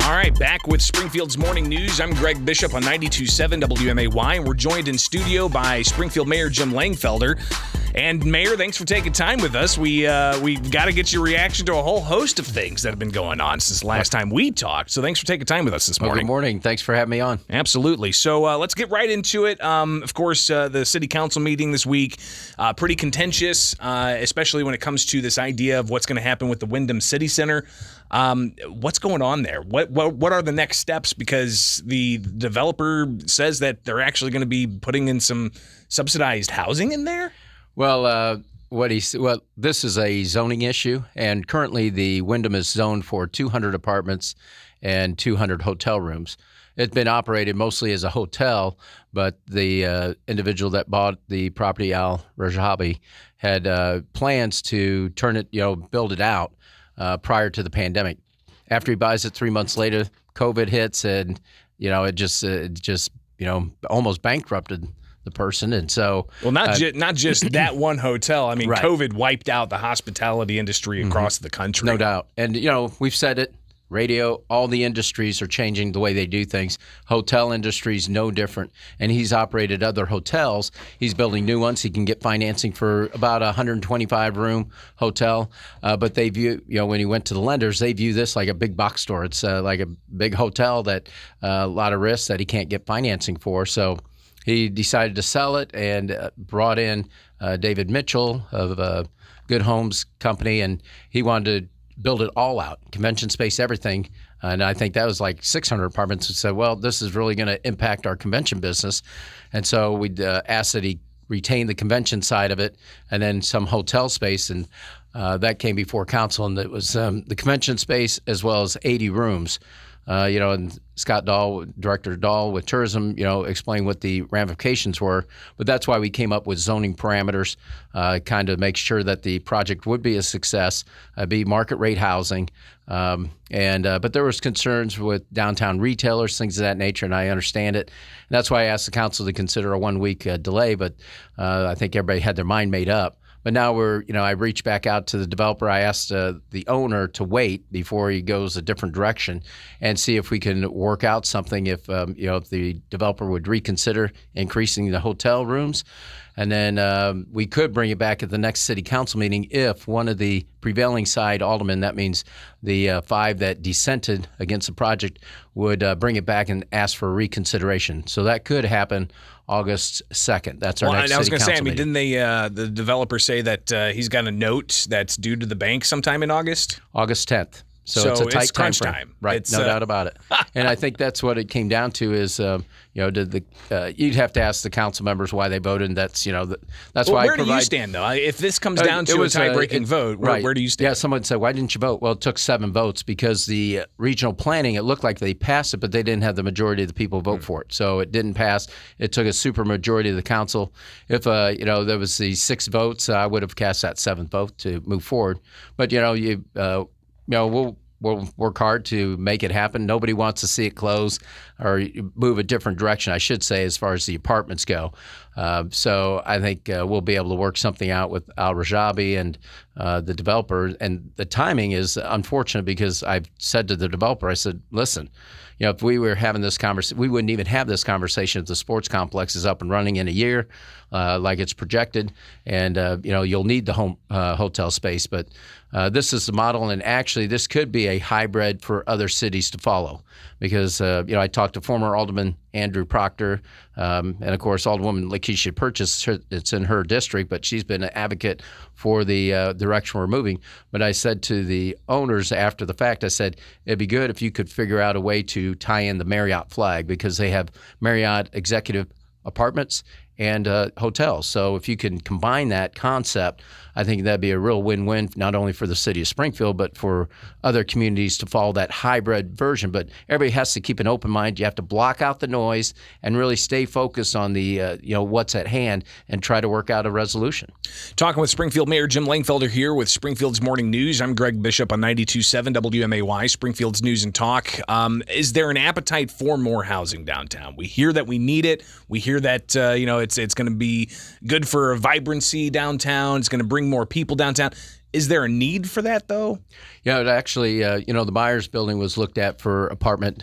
All right, back with Springfield's Morning News. I'm Greg Bishop on 92.7 WMAY, and we're joined in studio by Springfield Mayor Jim Langfelder. And Mayor, thanks for taking time with us. We've got to get your reaction to a whole host of things that have been going on since the last time we talked. So thanks for taking time with us this morning. Good morning. Thanks for having me on. Absolutely. So let's get right into it. Of course, the city council meeting this week, pretty contentious, especially when it comes to this idea of what's going to happen with the Windham City Center. What's going on there? What are the next steps? Because the developer says that they're actually going to be putting in some subsidized housing in there. Well, this is a zoning issue, and currently the Windham is zoned for 200 apartments and 200 hotel rooms. It's been operated mostly as a hotel, but the individual that bought the property, Al Rajabi, had plans to turn it, build it out prior to the pandemic. After he buys it 3 months later, COVID hits, and it just almost bankrupted the person. And so, well, not just that one hotel. I mean, right. COVID wiped out the hospitality industry across the country. No doubt. And we've said it. Radio, all the industries are changing the way they do things. Hotel industry is no different. And he's operated other hotels. He's building new ones. He can get financing for about a 125-room hotel. But they view, when he went to the lenders, they view this like a big box store. It's like a big hotel that a lot of risks that he can't get financing for. So he decided to sell it and brought in David Mitchell of Good Homes Company, and he wanted to build it all out, convention space, everything. And I think that was like 600 apartments. And said, well, this is really going to impact our convention business. And so we asked that he retain the convention side of it and then some hotel space. And that came before council. And it was the convention space as well as 80 rooms. And Scott Dahl, Director Dahl with tourism, explained what the ramifications were. But that's why we came up with zoning parameters, kind of make sure that the project would be a success, be market rate housing. But there was concerns with downtown retailers, things of that nature, and I understand it. And that's why I asked the council to consider a 1 week delay, but I think everybody had their mind made up. But now I reached back out to the developer. I asked the owner to wait before he goes a different direction and see if we can work out something if the developer would reconsider increasing the hotel rooms. And then we could bring it back at the next city council meeting if one of the prevailing side aldermen, that means the 5 that dissented against the project, would bring it back and ask for reconsideration. So that could happen August 2nd. That's our next city council meeting. I was going to say, didn't the developer say that he's got a note that's due to the bank sometime in August? August 10th. So it's a tight crunch time. Right, no doubt about it. And I think that's what it came down to is, you'd have to ask the council members why they voted, and that's why. Where do you stand, though? If this comes down to a tie-breaking vote, where do you stand? Yeah, someone said, why didn't you vote? Well, it took 7 votes because the regional planning, it looked like they passed it, but they didn't have the majority of the people vote for it. So it didn't pass. It took a super majority of the council. If, there was the 6 votes, I would have cast that 7th vote to move forward. But, we'll work hard to make it happen. Nobody wants to see it close or move a different direction, I should say, as far as the apartments go. So I think we'll be able to work something out with Al Rajabi and the developer. And the timing is unfortunate because I've said to the developer, I said, listen, if we were having this conversation, we wouldn't even have this conversation if the sports complex is up and running in a year, like it's projected, and you'll need the home hotel space. But this is the model, and actually, this could be a hybrid for other cities to follow. Because I talked to former Alderman Andrew Proctor, and of course, Alderwoman Lakeisha Purchase. It's in her district, but she's been an advocate for the direction we're moving. But I said to the owners after the fact, I said it'd be good if you could figure out a way to tie in the Marriott flag because they have Marriott executive apartments and hotels. So if you can combine that concept, I think that'd be a real win-win, not only for the city of Springfield, but for other communities to follow that hybrid version. But everybody has to keep an open mind. You have to block out the noise and really stay focused on the what's at hand and try to work out a resolution. Talking with Springfield Mayor Jim Langfelder here with Springfield's Morning News. I'm Greg Bishop on 92.7 WMAY, Springfield's News and Talk. Is there an appetite for more housing downtown? We hear that we need it. We hear that it's going to be good for vibrancy downtown. It's going to bring more people downtown. Is there a need for that, though? Yeah, it actually, the Myers building was looked at for apartment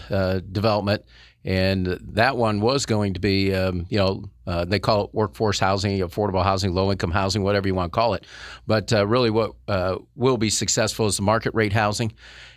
development, and that one was going to be, they call it workforce housing, affordable housing, low-income housing, whatever you want to call it. But really what will be successful is the market rate housing.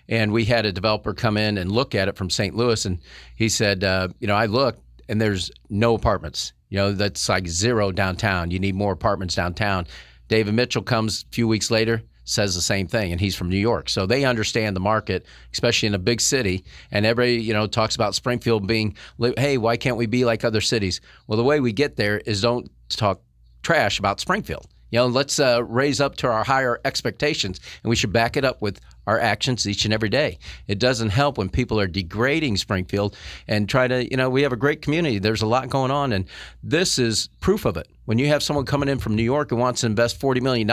And we had a developer come in and look at it from St. Louis, and he said, I looked, and there's no apartments. That's like zero downtown. You need more apartments downtown. David Mitchell comes a few weeks later, says the same thing, and he's from New York. So they understand the market, especially in a big city. And everybody, talks about Springfield being, hey, why can't we be like other cities? Well, the way we get there is don't talk trash about Springfield. Let's raise up to our higher expectations, and we should back it up with our actions each and every day. It doesn't help when people are degrading Springfield and try to, we have a great community. There's a lot going on, and this is proof of it. When you have someone coming in from New York who wants to invest $40 million,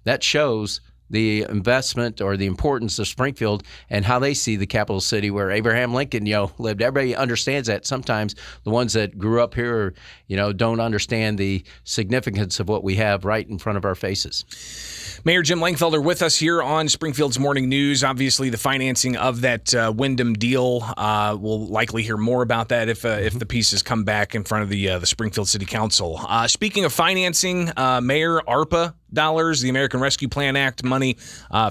that shows the investment or the importance of Springfield and how they see the capital city where Abraham Lincoln, lived. Everybody understands that. Sometimes the ones that grew up here, don't understand the significance of what we have right in front of our faces. Mayor Jim Langfelder with us here on Springfield's Morning News. Obviously, the financing of that Windham deal, we'll likely hear more about that if the pieces come back in front of the Springfield City Council. Speaking of financing, Mayor, ARPA dollars, the American Rescue Plan Act money,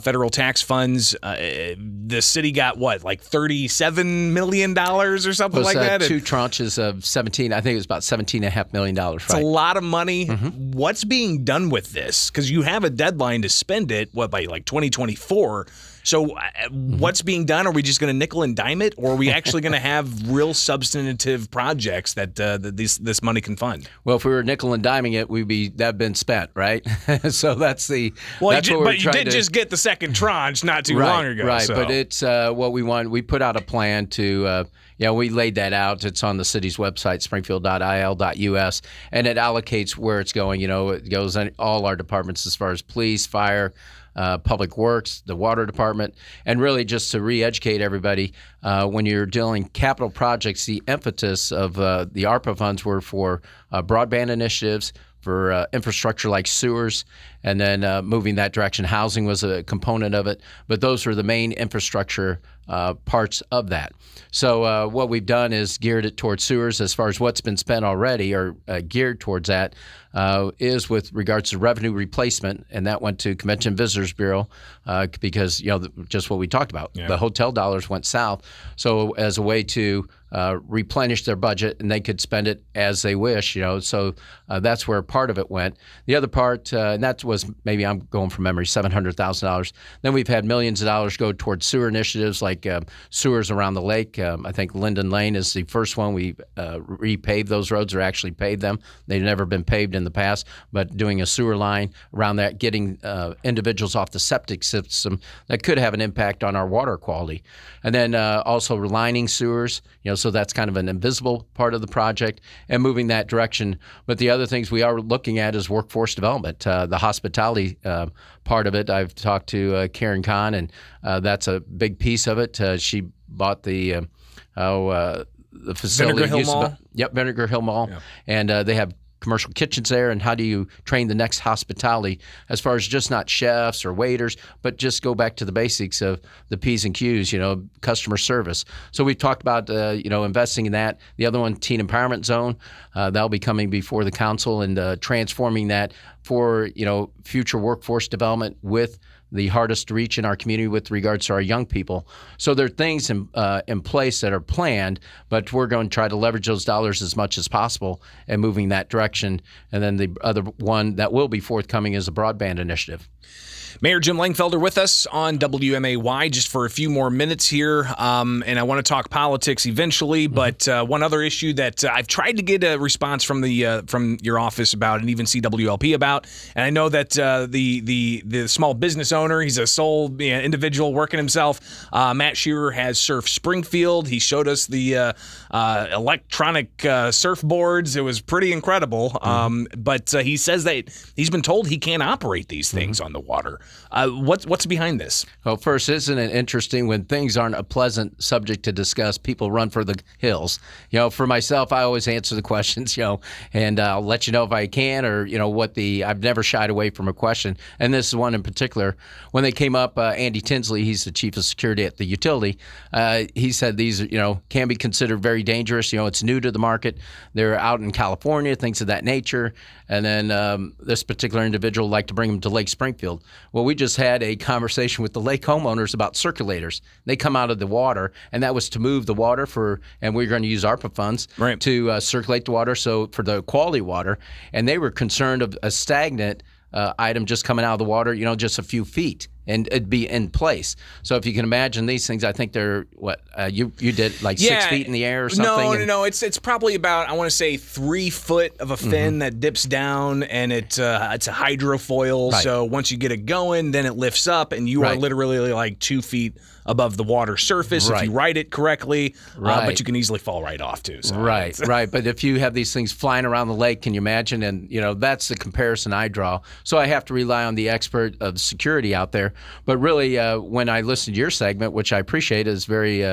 federal tax funds. The city got like $37 million or something like that? Two tranches of 17. I think it was about $17.5 million. Right? It's a lot of money. Mm-hmm. What's being done with this? Because you have a deadline to spend it, by like 2024. So what's being done? Are we just going to nickel and dime it, or are we actually going to have real substantive projects that this money can fund? Well, if we were nickel and diming it, that'd been spent, right? So that's the. Well, that's but you did just get the second tranche not too long ago. Right, so. But it's what we want. We put out a plan to. We laid that out. It's on the city's website, springfield.il.us, and it allocates where it's going. It goes in all our departments as far as police, fire, Public Works, the Water Department, and really just to re-educate everybody, when you're doing capital projects, the impetus of the ARPA funds were for broadband initiatives, for infrastructure like sewers, and then moving that direction. Housing was a component of it, but those were the main infrastructure parts of that. So what we've done is geared it towards sewers. As far as what's been spent already or geared towards that is with regards to revenue replacement, and that went to Convention Visitors Bureau because, just what we talked about. Yeah. The hotel dollars went south. So as a way to replenish their budget, and they could spend it as they wish, so that's where part of it went. The other part, and that was maybe I'm going from memory, $700,000. Then we've had millions of dollars go towards sewer initiatives like sewers around the lake. I think Linden Lane is the first one. We repaved those roads, or actually paved them. They've never been paved in the past, but doing a sewer line around that, getting individuals off the septic system that could have an impact on our water quality. And then also relining sewers, so that's kind of an invisible part of the project, and moving that direction. But the other things we are looking at is workforce development, the hospitality part of it. I've talked to Karen Kahn, and that's a big piece of it. She bought the facility. Vinegar Hill Mall? Yep, Vinegar Hill Mall. Yeah. And they have commercial kitchens there, and how do you train the next hospitality as far as just not chefs or waiters, but just go back to the basics of the P's and Q's, customer service. So we've talked about, investing in that. The other one, Teen Empowerment Zone, that'll be coming before the council, and transforming that for, future workforce development with the hardest to reach in our community with regards to our young people. So there are things in place that are planned, but we're going to try to leverage those dollars as much as possible and moving that direction. And then the other one that will be forthcoming is a broadband initiative. Mayor Jim Langfelder with us on WMAY just for a few more minutes here, and I want to talk politics eventually, but one other issue that I've tried to get a response from your office about, and even CWLP about, and I know that the small business owner, he's a sole individual working himself, Matt Shearer has Surf Springfield. He showed us the electronic surfboards. It was pretty incredible, but he says that he's been told he can't operate these things on the water. What's behind this? Well, first, isn't it interesting when things aren't a pleasant subject to discuss, people run for the hills? For myself, I always answer the questions, and I'll let you know if I can, or, I've never shied away from a question. And this is one in particular. When they came up, Andy Tinsley, he's the chief of security at the utility, he said these, can be considered very dangerous. It's new to the market. They're out in California, things of that nature. And then this particular individual liked to bring them to Lake Springfield. Well, we just had a conversation with the lake homeowners about circulators. They come out of the water, and that was to move the water and we're going to use ARPA funds to circulate the water, so for the quality water. And they were concerned of a stagnant item just coming out of the water, just a few feet, and it'd be in place. So if you can imagine these things, I think they're you did like 6 feet in the air or something. No. It's probably about, I want to say, 3 foot of a fin that dips down, and it's a hydrofoil. Right. So once you get it going, then it lifts up, and you are literally like 2 feet above the water surface if you ride it correctly. But you can easily fall right off too. So right. But if you have these things flying around the lake, can you imagine? And that's the comparison I draw. So I have to rely on the expert of security out there. But really, when I listen to your segment, which I appreciate, is very.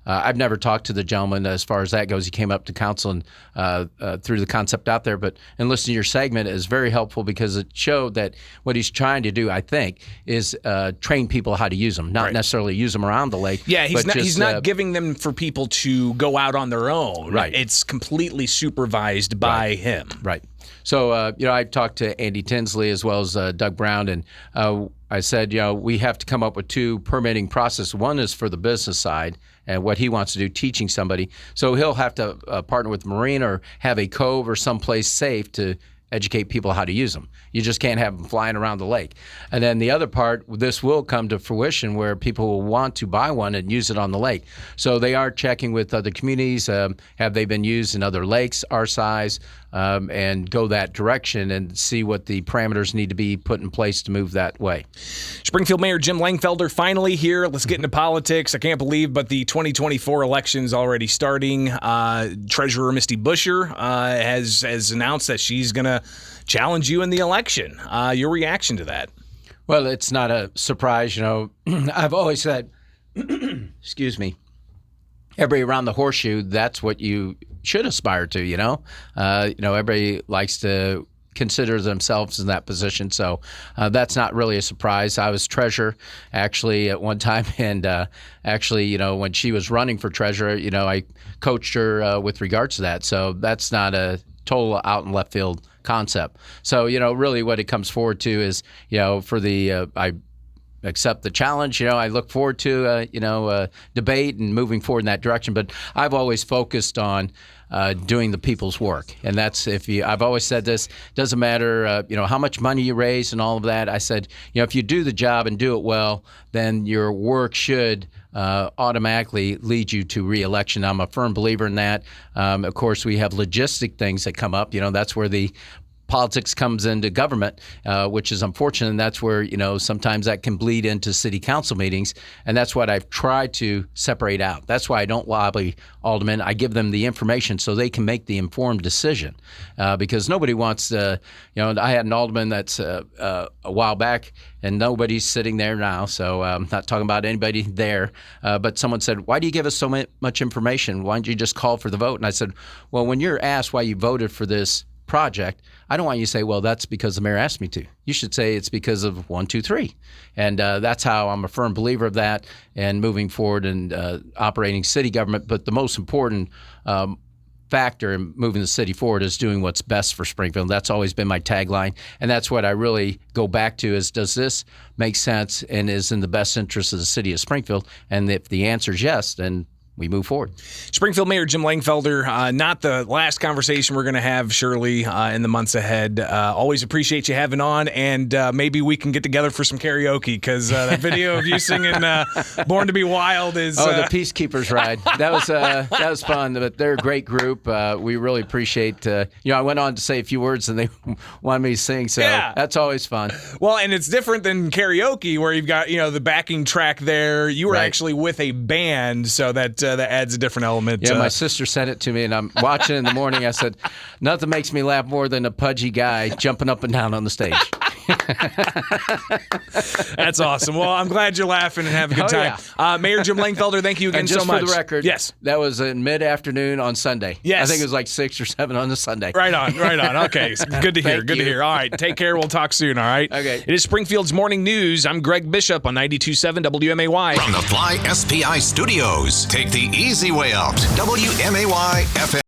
I've never talked to the gentleman as far as that goes. He came up to council and threw the concept out there. But in listening to your segment is very helpful because it showed that what he's trying to do, I think, is train people how to use them, not necessarily use them around the lake. Yeah, he's not giving them for people to go out on their own. Right. It's completely supervised by him. Right. So, I talked to Andy Tinsley as well as Doug Brown, and I said, we have to come up with 2 permitting processes. One is for the business side and what he wants to do, teaching somebody. So he'll have to partner with Marine or have a cove or someplace safe to educate people how to use them. You just can't have them flying around the lake. And then the other part, this will come to fruition where people will want to buy one and use it on the lake. So they are checking with other communities. Have they been used in other lakes our size? And go that direction and see what the parameters need to be put in place to move that way. Springfield Mayor Jim Langfelder finally here. Let's get into politics. I can't believe, but the 2024 election is already starting. Treasurer Misty Buscher has announced that she's going to challenge you in the election. Your reaction to that? Well, it's not a surprise. I've always said, excuse me, everybody around the horseshoe, that's what you should aspire to, everybody likes to consider themselves in that position. So that's not really a surprise. I was treasurer actually at one time, and when she was running for treasurer, I coached her with regards to that. So that's not a total out in left field concept. So, really what it comes forward to is, for the I accept the challenge. I look forward to debate and moving forward in that direction. But I've always focused on doing the people's work, and that's I've always said this. Doesn't matter how much money you raise and all of that. I said if you do the job and do it well, then your work should automatically lead you to re-election. I'm a firm believer in that. Of course, we have logistic things that come up. That's where the politics comes into government, which is unfortunate, and that's where sometimes that can bleed into city council meetings, and that's what I've tried to separate out. That's why I don't lobby aldermen. I give them the information so they can make the informed decision, because nobody wants to. I had an alderman that's a while back, and nobody's sitting there now, so I'm not talking about anybody there. But someone said, "Why do you give us so much information? Why don't you just call for the vote?" And I said, "Well, when you're asked why you voted for this project, I don't want you to say, well, that's because the mayor asked me to. You should say it's because of 1, 2, 3. And that's how I'm a firm believer of that and moving forward and operating city government. But the most important factor in moving the city forward is doing what's best for Springfield. That's always been my tagline. And that's what I really go back to is, does this make sense and is in the best interest of the city of Springfield? And if the answer is yes, then we move forward. Springfield Mayor Jim Langfelder, not the last conversation we're going to have, surely, in the months ahead. Always appreciate you having on, and maybe we can get together for some karaoke, because that video of you singing Born to be Wild is... the Peacekeepers ride. That was fun, but they're a great group. We really appreciate... I went on to say a few words, and they wanted me to sing, so that's always fun. Well, and it's different than karaoke, where you've got the backing track there. You were actually with a band, so that adds a different element. Yeah, my sister sent it to me, and I'm watching in the morning. I said, nothing makes me laugh more than a pudgy guy jumping up and down on the stage. That's awesome. Well, I'm glad you're laughing and having a good time. Yeah. Mayor Jim Langfelder, thank you again and just so much. for the record, yes, that was in mid-afternoon on Sunday. Yes. I think it was like 6 or 7 on the Sunday. Right on. Okay, good to hear. Good to hear. All right, take care. We'll talk soon. All right. Okay. It is Springfield's Morning News. I'm Greg Bishop on 92.7 WMAY. From the Fly SPI Studios, take the easy way out. WMAY FM.